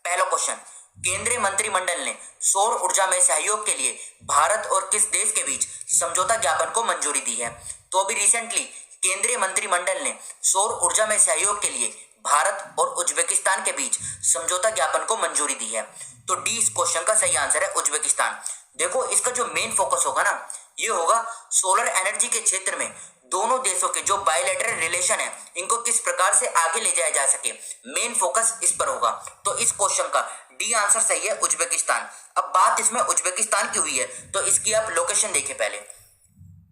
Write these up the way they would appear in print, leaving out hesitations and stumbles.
पहला क्वेश्चन, केंद्रीय मंत्रिमंडल ने सौर ऊर्जा में सहयोग के लिए भारत और किस देश के बीच समझौता ज्ञापन को मंजूरी दी है? तो अभी रिसेंटली केंद्रीय मंत्रिमंडल ने सौर ऊर्जा में सहयोग के लिए भारत और उज्बेकिस्तान के बीच समझौता ज्ञापन को मंजूरी दी है। तो डी इस क्वेश्चन का सही आंसर है, उज्बेकिस्तान। देखो इसका जो मेन फोकस होगा ना, ये होगा सोलर एनर्जी के क्षेत्र में दोनों देशों के जो बायलैटरल रिलेशन है इनको किस प्रकार से आगे ले जाया जा सके, मेन फोकस इस पर होगा। तो इस क्वेश्चन का डी आंसर सही है, उज्बेकिस्तान। अब बात इसमें उज्बेकिस्तान की हुई है तो इसकी आप लोकेशन देखिए पहले।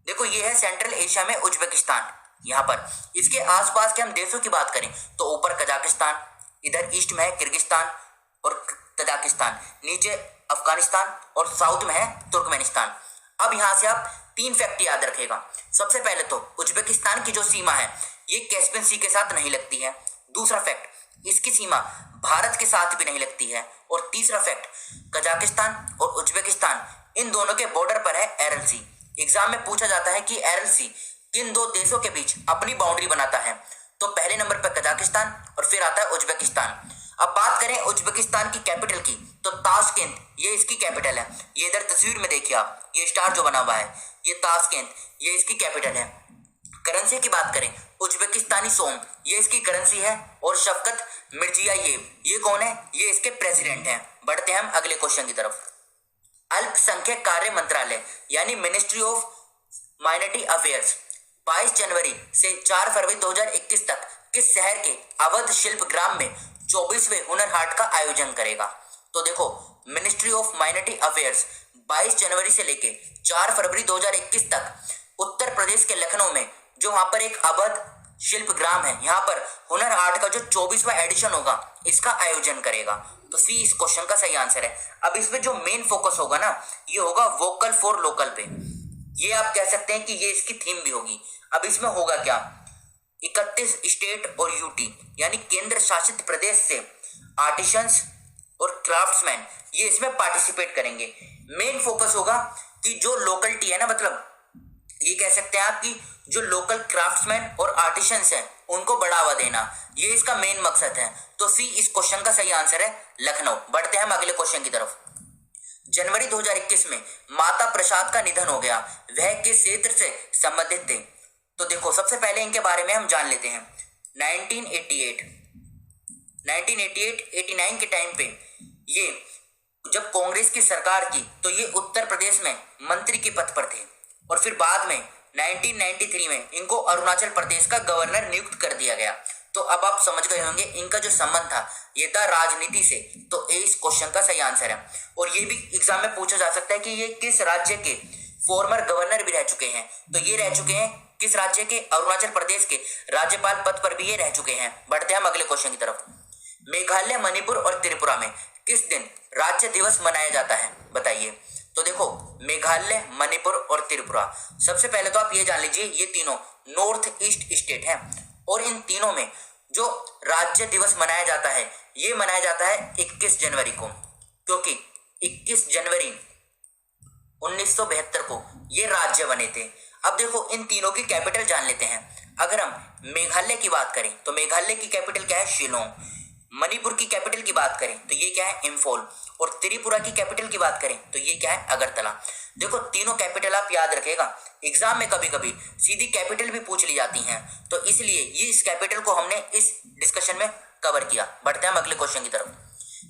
देखो ये है सेंट्रल एशिया में उज्बेकिस्तान। यहाँ पर इसके आसपास के हम देशों की बात करें तो ऊपर कजाकिस्तान, इधर ईस्ट में है किर्गिस्तान और तजाकिस्तान, नीचे अफगानिस्तान और साउथ में है तुर्कमेनिस्तान। अब यहाँ से आप 3 फैक्ट याद रखेगा। सबसे पहले तो उज्बेकिस्तान की जो सीमा है ये कैस्पियन सी के साथ नहीं लगती है। दूसरा फैक्ट, इसकी सीमा भारत के साथ भी नहीं लगती है। और तीसरा फैक्ट, कजाकिस्तान और उज्बेकिस्तान इन दोनों के बॉर्डर पर है एरल सी। एग्जाम में पूछा जाता है कि एरल सी किन दो देशों के बीच अपनी बाउंड्री बनाता है, तो पहले नंबर पर कजाकिस्तान और फिर आता है उज्बेकिस्तान। अब बात करें उज्बेकिस्तान की कैपिटल की तो ताशकेंत ये इसकी कैपिटल है। ये इधर तस्वीर में देखिए आप, ये स्टार जो बना हुआ है ये ताशकेंत ये इसकी कैपिटल है। करेंसी की बात करें उज्बेकिस्तानी सोम ये इसकी करेंसी है। और शफकत मिर्जियायेव ये कौन है? ये इसके प्रेसिडेंट हैं। बढ़ते हैं हम अगले क्वेश्चन की तरफ। अल्पसंख्यक कार्य मंत्रालय यानी मिनिस्ट्री ऑफ माइनॉरिटी अफेयर्स 22 जनवरी से 4 फरवरी 2021 तक किस शहर के अवध शिल्प ग्राम में 24वें हुनर हाट का आयोजन करेगा? तो देखो मिनिस्ट्री ऑफ माइनॉरिटी अफेयर्स 22 जनवरी से लेके 4 फरवरी 2021 तक उत्तर प्रदेश के लखनऊ में जो वहां पर एक अवध शिल्प ग्राम है, यहाँ पर हुनर हाट का जो 24वां एडिशन होगा इसका आयोजन करेगा। तो सी इस क्वेश्चन का सही आंसर है। अब इसमें जो मेन फोकस होगा ना ये होगा वोकल फॉर लोकल पे। ये आप कह सकते हैं कि ये इसकी थीम भी होगी। अब इसमें होगा क्या, 31 स्टेट और यूटी यानी केंद्र शासित प्रदेश से आर्टिसंस और क्राफ्ट्समैन ये इसमें पार्टिसिपेट करेंगे। मेन फोकस होगा कि जो लोकलिटी है ना, मतलब ये कह सकते हैं आप कि जो लोकल क्राफ्ट्समैन और आर्टिसंस हैं उनको बढ़ावा देना, ये इसका मेन मकसद है। तो सी इस क्वेश्चन का सही आंसर है, लखनऊ। बढ़ते हैं हम अगले क्वेश्चन की तरफ। जनवरी 2021 में माता प्रसाद का निधन हो गया, वह किस क्षेत्र से संबंधित थे? तो देखो सबसे पहले इनके बारे में हम जान लेते हैं। 1989 के टाइम पे ये जब कांग्रेस की सरकार की तो ये उत्तर प्रदेश में मंत्री के पद पर थे और फिर बाद में 1993 में इनको अरुणाचल प्रदेश का गवर्नर नियुक्त कर दिया गया। तो अब आप समझ गए होंगे इनका जो संबंध था ये था राजनीति से। तो ए इस क्वेश्चन का सही आंसर है। और ये भी एग्जाम में पूछा जा सकता है कि ये किस राज्य के फॉर्मर गवर्नर भी रह चुके हैं। तो ये रह चुके हैं किस राज्य के? अरुणाचल प्रदेश के राज्यपाल पद पर भी ये रह चुके हैं। बढ़ते हैं हम अगले क्वेश्चन की तरफ। मेघालय, मणिपुर और त्रिपुरा में किस दिन राज्य दिवस मनाया जाता है, बताइए? तो देखो मेघालय, मणिपुर और त्रिपुरा, सबसे पहले तो आप ये जान लीजिए ये तीनों नॉर्थ ईस्ट स्टेट हैं और इन तीनों में जो राज्य दिवस मनाया जाता है ये मनाया जाता है 21 जनवरी को, क्योंकि 21 जनवरी 1972 को ये राज्य बने थे। अब देखो इन तीनों की कैपिटल जान लेते हैं। अगर हम मेघालय की बात करें तो मेघालय की कैपिटल क्या है? शिलोंग। मणिपुर की कैपिटल की बात करें तो ये क्या है? इम्फॉल। और त्रिपुरा की कैपिटल की बात करें तो ये क्या है? अगरतला। देखो तीनों कैपिटल आप याद रखेगा, एग्जाम में कभी कभी सीधी कैपिटल भी पूछ ली जाती हैं, तो इसलिए ये इस कैपिटल को हमने इस डिस्कशन में कवर किया। बढ़ते हैं हम अगले क्वेश्चन की तरफ।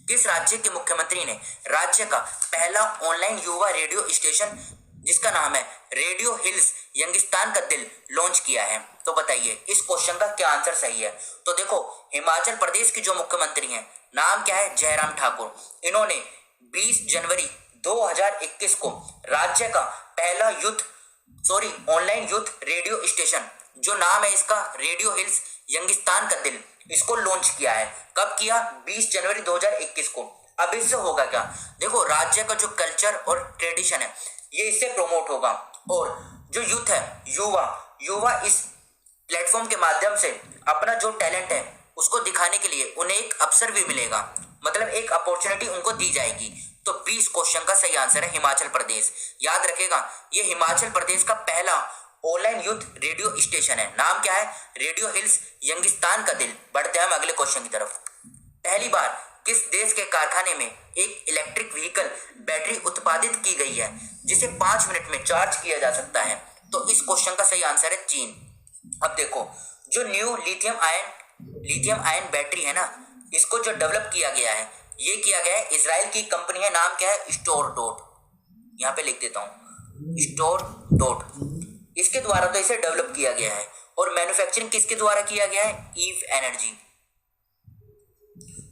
किस राज्य के मुख्यमंत्री ने राज्य का पहला ऑनलाइन युवा रेडियो स्टेशन जिसका नाम है रेडियो हिल्स यंगिस्तान का दिल लॉन्च किया है? तो बताइए इस क्वेश्चन का क्या आंसर सही है? तो देखो हिमाचल प्रदेश के जो मुख्यमंत्री हैं नाम क्या है? जयराम ठाकुर। इन्होंने 20 जनवरी 2021 को राज्य का पहला ऑनलाइन यूथ रेडियो स्टेशन जो नाम है इसका रेडियो हिल्स यंगिस्तान का दिल, इसको लॉन्च किया है। कब किया? 20 जनवरी 2021 को। अब इससे होगा क्या? देखो राज्य का जो कल्चर और ट्रेडिशन है ये इससे प्रमोट होगा और जो यूथ है युवा इस प्लेटफॉर्म के माध्यम से अपना जो टैलेंट है उसको दिखाने के लिए उन्हें एक अवसर भी मिलेगा, मतलब एक अपॉर्चुनिटी उनको दी जाएगी। तो 20 क्वेश्चन का सही आंसर है हिमाचल प्रदेश। याद रखेगा ये हिमाचल प्रदेश का पहला ऑनलाइन यूथ रेडियो स्टेशन है। नाम क्या है? रेडियो हिल्स यंगिस्तान का दिल। बढ़ते हैं हम अगले क्वेश्चन की तरफ। पहली बार किस देश के कारखाने में एक इलेक्ट्रिक व्हीकल बैटरी उत्पादित की गई है जिसे 5 मिनट में चार्ज किया जा सकता है? तो इस क्वेश्चन का सही आंसर है चीन। अब देखो, जो न्यू लिथियम आयन बैटरी है ना, इसको जो डेवलप किया गया है, ये किया गया है इजराइल की कंपनी है, नाम क्या है? Store dot. यहाँ पे लिख देता हूँ, स्टोर डॉट। इसके द्वारा तो इसे डेवलप किया गया है। और मैन्युफैक्चरिंग किसके द्वारा किया गया है? Eve energy.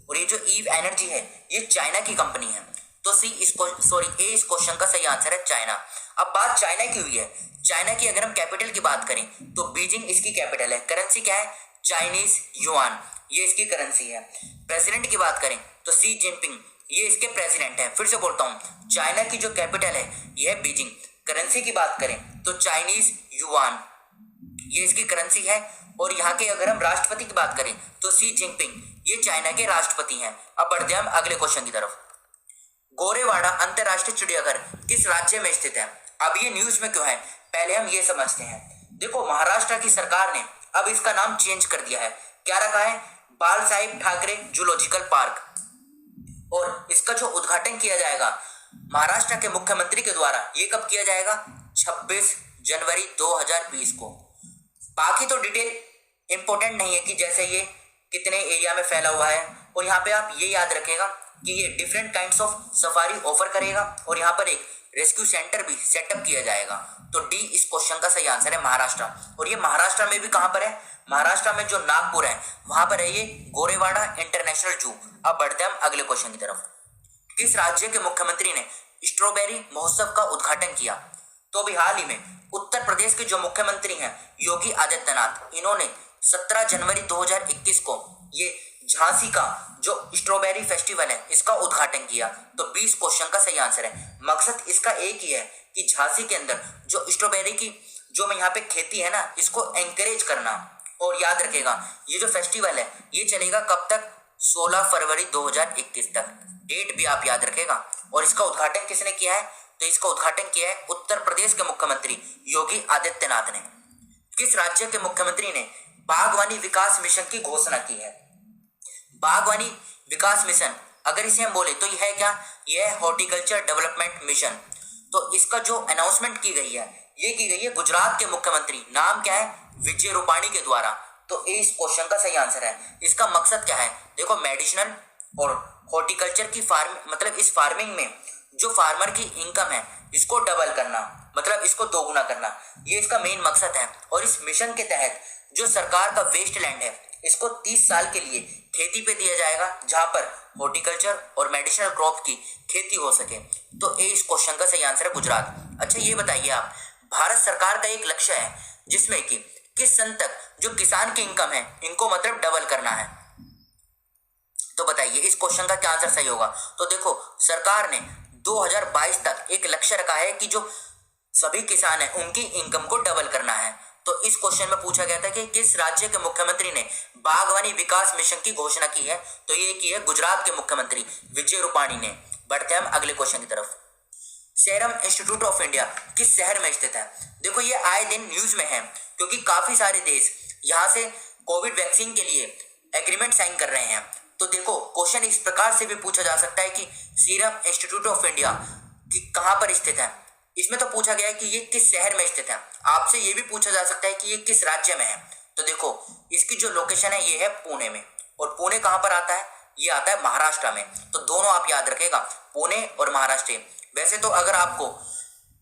और ये जो ईव एनर्जी है ये चाइना की कंपनी है। तो ए इस क्वेश्चन का सही आंसर है चाइना। अब बात चाइना की हुई है, चाइना की अगर हम कैपिटल की बात करें तो बीजिंग इसकी कैपिटल है। करेंसी क्या है? चाइनीज युआन, ये इसकी करेंसी है। प्रेसिडेंट की बात करें तो शी जिनपिंग, ये इसके प्रेसिडेंट है। फिर से बोलता हूँ, चाइना की जो कैपिटल है ये है बीजिंग। करेंसी की बात करें तो चाइनीज युआन, ये इसकी करेंसी है। और यहाँ के अगर हम राष्ट्रपति की बात करें तो शी जिनपिंग, ये चाइना के राष्ट्रपति हैं। अब बढ़ते हैं हम अगले क्वेश्चन की तरफ। गोरेवाड़ा अंतरराष्ट्रीय चिड़ियाघर किस राज्य में स्थित है? अब ये न्यूज में क्यों है, पहले हम ये समझते हैं। देखो, महाराष्ट्र की सरकार ने अब इसका नाम चेंज कर दिया है। क्या रखा है? बाल साहेब ठाकरे जूलॉजिकल पार्क। और इसका जो उद्घाटन किया जाएगा महाराष्ट्र के मुख्यमंत्री के द्वारा, ये कब किया जाएगा? 26 जनवरी 2020 को। बाकी तो डिटेल इंपॉर्टेंट नहीं है कि जैसे ये कितने एरिया में फैला हुआ है। और यहाँ पे आप ये याद रखेगा कि ये different kinds of safari offer करेगा और यहाँ पर एक रेस्क्यू सेंटर भी सेटअप किया जाएगा। तो डी इस क्वेश्चन का सही आंसर है महाराष्ट्र। और ये महाराष्ट्र में भी कहाँ पर है? महाराष्ट्र में जो नागपुर है वहां पर है ये गोरेवाड़ा इंटरनेशनल जू। अब बढ़ते हैं हम अगले क्वेश्चन की तरफ। किस राज्य के मुख्यमंत्री ने स्ट्रॉबेरी महोत्सव का उद्घाटन किया? तो अभी हाल ही में उत्तर प्रदेश के जो मुख्यमंत्री हैं योगी आदित्यनाथ, इन्होंने 17 जनवरी 2021 को ये झांसी का जो स्ट्रॉबेरी फेस्टिवल है इसका उद्घाटन किया। तो 20 क्वेश्चन का सही आंसर है। मकसद इसका एक ही है कि झांसी के अंदर जो स्ट्रॉबेरी की जो यहाँ पे खेती है ना, इसको एंकरेज करना। और याद रखेगा ये जो फेस्टिवल है ये चलेगा कब तक? 16 फरवरी 2021 तक। डेट भी आप याद रखेगा। और इसका उद्घाटन किसने किया है? तो इसका उद्घाटन किया है उत्तर प्रदेश के मुख्यमंत्री योगी आदित्यनाथ ने। किस राज्य के मुख्यमंत्री ने बागवानी विकास मिशन की घोषणा की है? बागवानी विकास मिशन अगर इसे हम बोले तो यह है क्या? यह है हॉर्टिकल्चर डेवलपमेंट मिशन। तो इसका जो अनाउंसमेंट की गई है ये की गई है गुजरात के मुख्यमंत्री, नाम क्या है? विजय रूपाणी के द्वारा। तो इस क्वेश्चन का सही आंसर है। इसका मकसद क्या है? देखो, मेडिसिनल और हॉर्टिकल्चर की मतलब इस फार्मिंग में जो फार्मर की इनकम है इसको डबल करना, मतलब इसको दोगुना करना, ये इसका मेन मकसद है। और इस मिशन के तहत जो सरकार का वेस्ट लैंड है इसको 30 साल के लिए खेती पे दिया जाएगा जहां पर हॉर्टिकल्चर और मेडिसिनल क्रॉप की खेती हो सके। तो इस क्वेश्चन का सही आंसर है गुजरात। अच्छा, ये बताइए आप, भारत सरकार का एक लक्ष्य है जिसमें कि किस सन तक जो किसान की इनकम है इनको मतलब डबल करना है। तो बताइए इस क्वेश्चन का क्या आंसर सही होगा? तो देखो, सरकार ने 2022 तक एक लक्ष्य रखा है कि जो सभी किसान हैं उनकी इनकम को डबल करना है। तो इस क्वेश्चन में पूछा गया था कि किस राज्य के मुख्यमंत्री ने बागवानी विकास मिशन की घोषणा की है? तो ये की है गुजरात के मुख्यमंत्री विजय रूपाणी ने। बढ़ते हैं हम अगले क्वेश्चन की तरफ। सीरम इंस्टीट्यूट ऑफ इंडिया किस शहर में स्थित है? देखो, ये आए दिन न्यूज में है क्योंकि काफी सारे देश यहाँ से कोविड वैक्सीन के लिए एग्रीमेंट साइन कर रहे हैं। तो देखो, क्वेश्चन इस प्रकार से भी पूछा जा सकता है कि सीरम इंस्टीट्यूट ऑफ इंडिया कहाँ पर स्थित है। इसमें तो पूछा गया है कि ये किस शहर में स्थित है। आपसे ये भी पूछा जा सकता है कि ये किस राज्य में है। तो देखो, इसकी जो लोकेशन है ये है पुणे में। और पुणे कहाँ पर आता है? ये आता है महाराष्ट्र में। तो दोनों आप याद रखेगा, पुणे और महाराष्ट्र। वैसे तो अगर आपको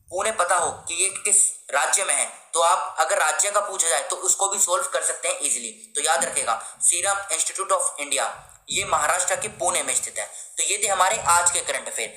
पुणे पता हो कि ये किस राज्य में है तो आप अगर राज्य का पूछा जाए तो उसको भी सोल्व कर सकते हैं इजीली। तो याद रखेगा, सीरम इंस्टीट्यूट ऑफ इंडिया ये महाराष्ट्र के पुणे में स्थित है। तो ये थे हमारे आज के करंट अफेयर।